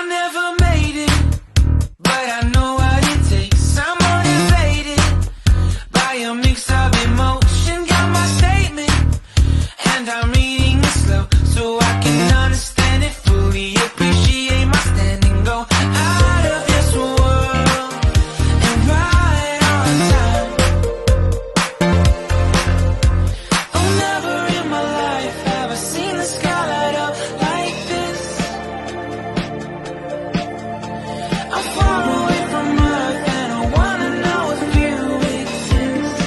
never made it, but I know what it takes. I'm motivated by a mix of emotion. Got my statement, and I'm reading it slow so I can understand it fully. Appreciate my standing, go out of this world and right on time. Oh, never in my life have I seen the sky light up like this. I'm far away from Earth and I wanna know if you exist.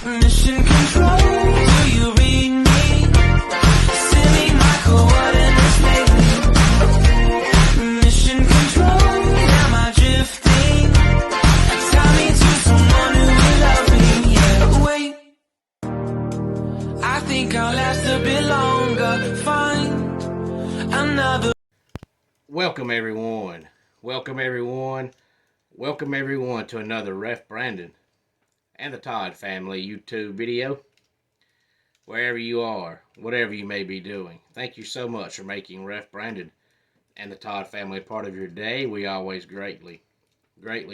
Mission control, do you read me? Send me my coordinates lately. Mission control, am I drifting? Tie me to someone who will love me, yeah. Wait, I think I'll last a bit longer. Find another. Welcome everyone. Welcome everyone. Welcome everyone to another Ref Brandon and the Todd family YouTube video. Wherever you are, whatever you may be doing, thank you so much for making Ref Brandon and the Todd family a part of your day. We always greatly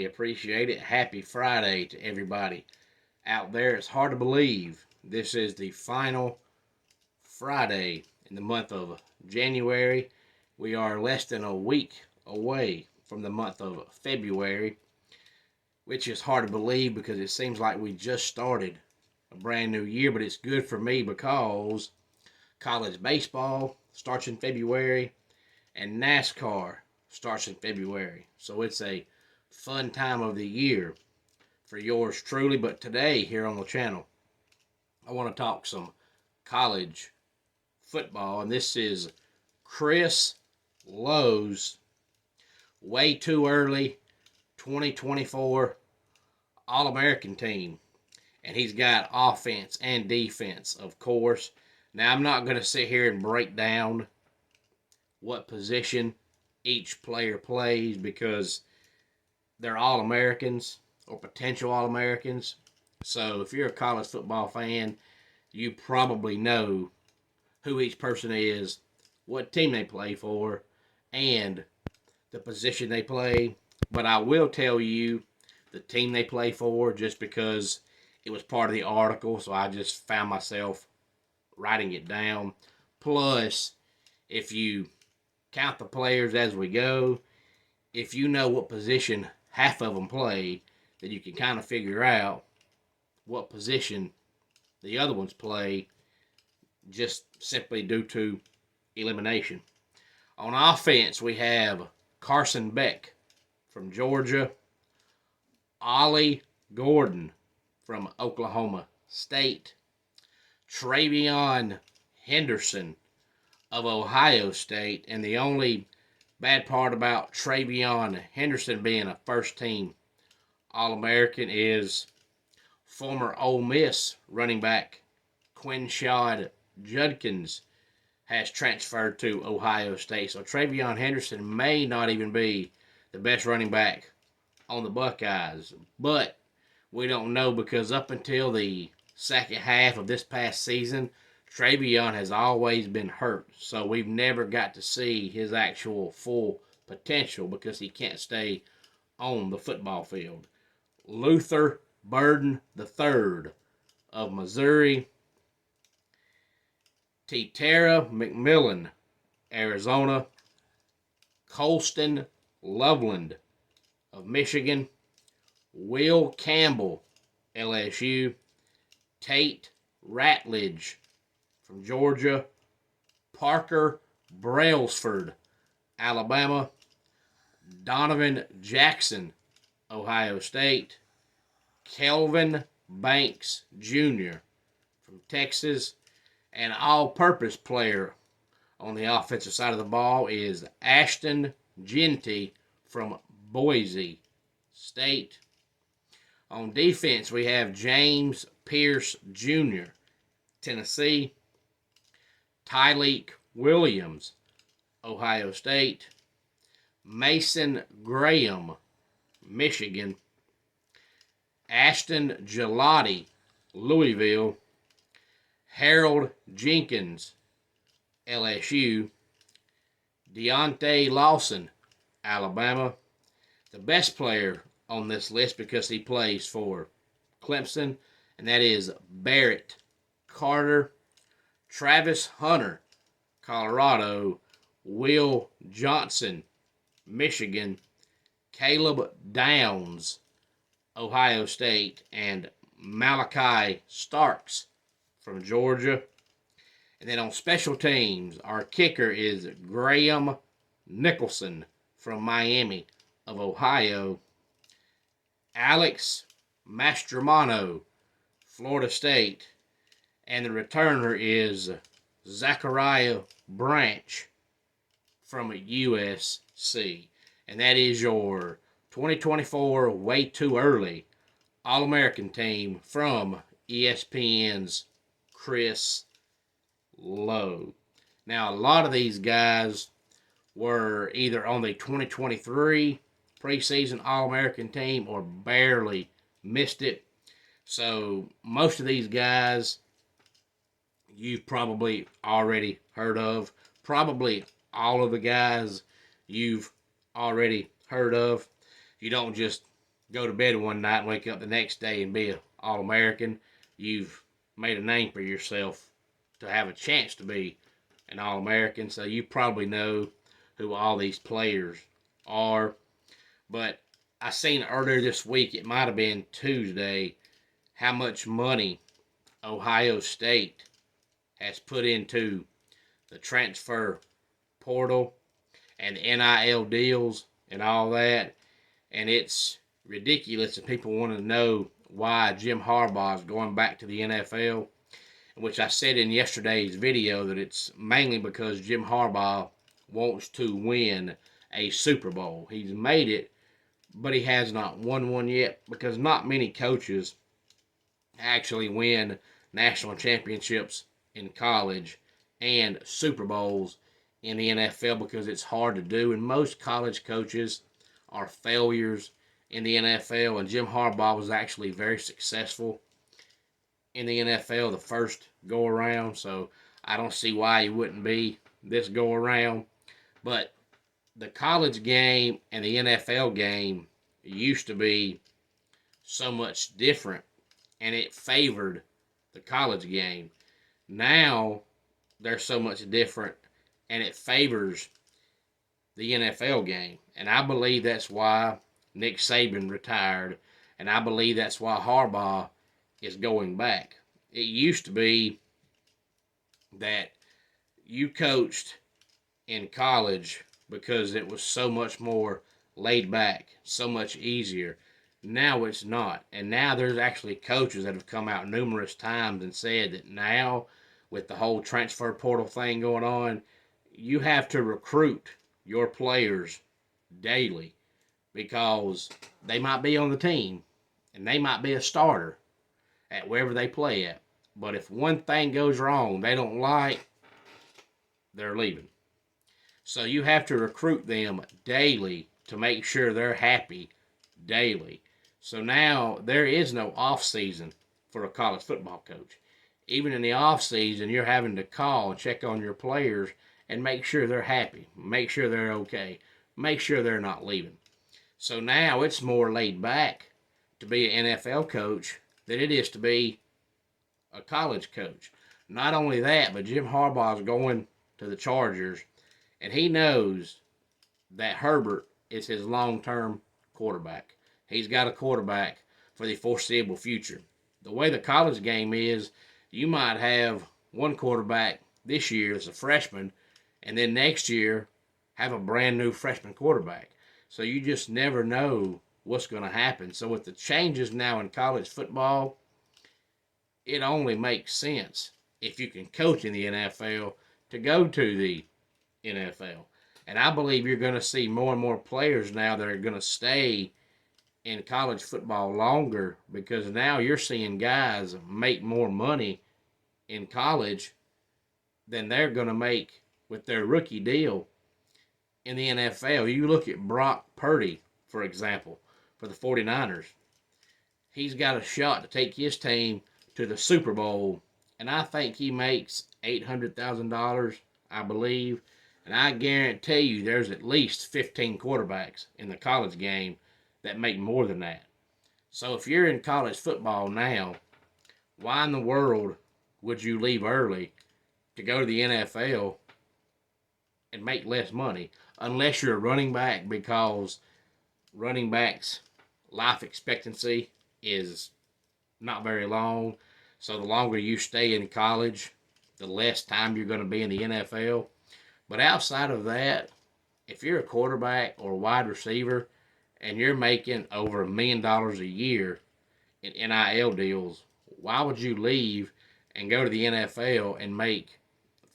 appreciate it. Happy Friday to everybody out there. It's hard to believe this is the final Friday in the month of January. We are less than a week away from the month of February, which is hard to believe because it seems like we just started a brand new year, but it's good for me because college baseball starts in February and NASCAR starts in February. So it's a fun time of the year for yours truly. But today here on the channel, I want to talk some college football, and this is Chris Lowe's way too early 2024 All-American team. And he's got offense and defense, of course. Now, I'm not going to sit here and break down what position each player plays because they're All-Americans or potential All-Americans. So if you're a college football fan, you probably know who each person is, what team they play for, and the position they play. But I will tell you the team they play for just because it was part of the article, so I just found myself writing it down. Plus, if you count the players as we go, if you know what position half of them play, then you can kind of figure out what position the other ones play just simply due to elimination. On offense, we have Carson Beck from Georgia, Ollie Gordon from Oklahoma State, Travion Henderson of Ohio State, and the only bad part about Travion Henderson being a first-team All-American is former Ole Miss running back Quinshad Judkins has transferred to Ohio State. So Travion Henderson may not even be the best running back on the Buckeyes. But we don't know because up until the second half of this past season, Travion has always been hurt. So we've never got to see his actual full potential because he can't stay on the football field. Luther Burden III of Missouri, Tetera McMillan, Arizona, Colston Loveland of Michigan, Will Campbell, LSU, Tate Ratledge from Georgia, Parker Brailsford, Alabama, Donovan Jackson, Ohio State, Kelvin Banks Jr. from Texas, and all-purpose player on the offensive side of the ball is Ashton Jeanty from Boise State. On defense, we have James Pierce Jr., Tennessee, Tyleek Williams, Ohio State, Mason Graham, Michigan, Ashton Gelati, Louisville, Harold Jenkins, LSU. Deontay Lawson, Alabama. The best player on this list because he plays for Clemson, and that is Barrett Carter. Travis Hunter, Colorado. Will Johnson, Michigan. Caleb Downs, Ohio State. And Malachi Starks from Georgia. And then on special teams, our kicker is Graham Nicholson from Miami of Ohio. Alex Mastromano, Florida State. And the returner is Zachariah Branch from USC. And that is your 2024 Way Too Early All-American team from ESPN's Chris Lowe. Now, a lot of these guys were either on the 2023 preseason All-American team or barely missed it. So, most of these guys you've probably already heard of. Probably all of the guys you've already heard of. You don't just go to bed one night and wake up the next day and be an All-American. You've made a name for yourself to have a chance to be an All-American, so you probably know who all these players are. But I seen earlier this week, it might have been Tuesday, how much money Ohio State has put into the transfer portal and the NIL deals and all that. And it's ridiculous, and people want to know why Jim Harbaugh is going back to the NFL, which I said in yesterday's video that it's mainly because Jim Harbaugh wants to win a Super Bowl. He's made it, but he has not won one yet because not many coaches actually win national championships in college and Super Bowls in the NFL because it's hard to do, and most college coaches are failures in the NFL, and Jim Harbaugh was actually very successful in the NFL the first go around, so I don't see why he wouldn't be this go around. But the college game and the NFL game used to be so much different, and it favored the college game. Now they're so much different, and it favors the NFL game. And I believe that's why Nick Saban retired, and I believe that's why Harbaugh is going back. It used to be that you coached in college because it was so much more laid back, so much easier. Now it's not. And now there's actually coaches that have come out numerous times and said that now, with the whole transfer portal thing going on, you have to recruit your players daily because they might be on the team and they might be a starter at wherever they play at. But if one thing goes wrong they don't like, they're leaving. So you have to recruit them daily to make sure they're happy daily. So now there is no off season for a college football coach. Even in the off season, you're having to call and check on your players and make sure they're happy, make sure they're okay, make sure they're not leaving. So now it's more laid back to be an NFL coach than it is to be a college coach. Not only that, but Jim Harbaugh is going to the Chargers, and he knows that Herbert is his long-term quarterback. He's got a quarterback for the foreseeable future. The way the college game is, you might have one quarterback this year as a freshman, and then next year have a brand new freshman quarterback. So you just never know what's going to happen. So with the changes now in college football, it only makes sense if you can coach in the NFL to go to the NFL. And I believe you're going to see more and more players now that are going to stay in college football longer because now you're seeing guys make more money in college than they're going to make with their rookie deal in the NFL. You look at Brock Purdy, for example, for the 49ers. He's got a shot to take his team to the Super Bowl, and I think he makes $800,000 I believe. And I guarantee you there's at least 15 quarterbacks in the college game that make more than that. So if you're in college football now, why in the world would you leave early to go to the NFL and make less money? Unless you're a running back, because running backs' life expectancy is not very long. So the longer you stay in college, the less time you're going to be in the NFL. But outside of that, if you're a quarterback or a wide receiver and you're making over $1 million a year in NIL deals, why would you leave and go to the NFL and make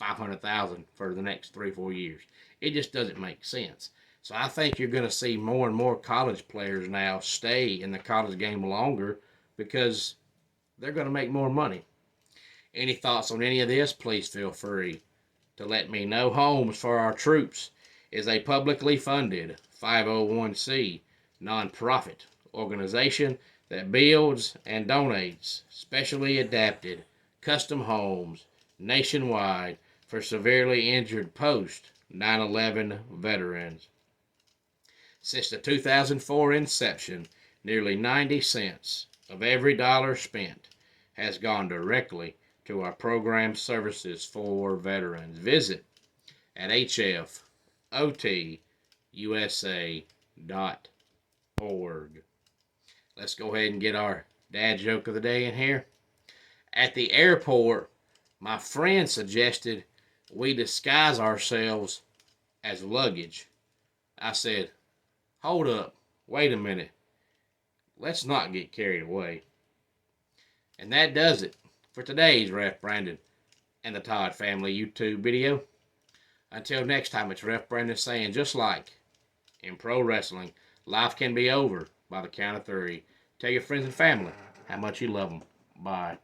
$500,000 for the next 3-4 years? It just doesn't make sense. So I think you're going to see more and more college players now stay in the college game longer because they're going to make more money. Any thoughts on any of this? Please feel free to let me know. Homes for Our Troops is a publicly funded 501c nonprofit organization that builds and donates specially adapted custom homes nationwide for severely injured post 9/11 veterans. Since the 2004 inception, nearly 90 cents of every dollar spent has gone directly to our program services for veterans. Visit at hfotusa.org. Let's go ahead and get our dad joke of the day in here. At the airport, my friend suggested we disguise ourselves as luggage. I said, hold up, wait a minute. Let's not get carried away. And that does it for today's Ref Brandon and the Todd Family YouTube video. Until next time, it's Ref Brandon saying, just like in pro wrestling, life can be over by the count of 3. Tell your friends and family how much you love them. Bye.